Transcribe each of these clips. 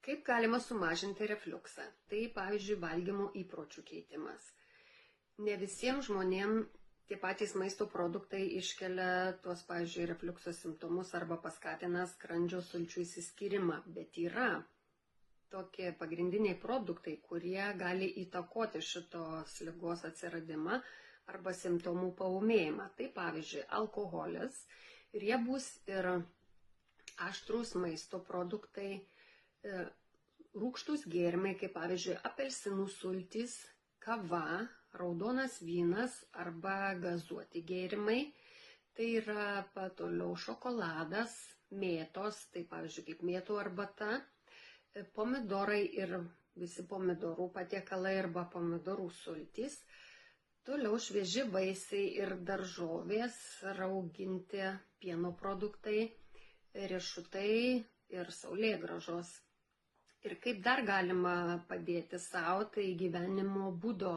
Kaip galima sumažinti refliuksą? Tai, pavyzdžiui, valgymo įpročių keitimas. Ne visiems žmonėms tie patys maisto produktai iškelia tuos, pavyzdžiui, refliukso simptomus arba paskatina skrandžio sulčių išsiskyrimą, bet yra tokie pagrindiniai produktai, kurie gali įtakoti šitos ligos atsiradimą arba simptomų paūmėjimą. Tai, pavyzdžiui, alkoholis, riebūs ir aštrūs maisto produktai, rūgštūs gėrimai, kaip pavyzdžiui apelsinų sultys, kava, raudonas vynas arba gazuoti gėrimai. Tai yra toliau šokoladas, mėtos, tai pavyzdžiui kaip mėtų arbata, pomidorai ir visi pomidorų patiekalai arba pomidorų sultys. Toliau švieži vaisiai ir daržovės, rauginti pieno produktai, riešutai ir saulėgrąžos. Ir kaip dar galima padėti savo, tai gyvenimo būdo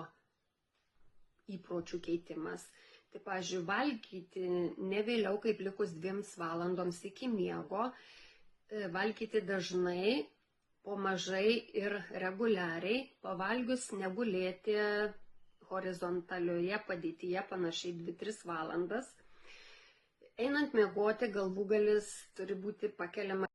įpročių keitimas. Tai, pavyzdžiui, valgyti ne vėliau kaip likus 2 valandoms iki miego, valgyti dažnai, po mažai ir reguliariai, pavalgius negulėti horizontalioje padėtyje panašiai 2-3 valandas. Einant miegoti, galvūgalis turi būti pakeliama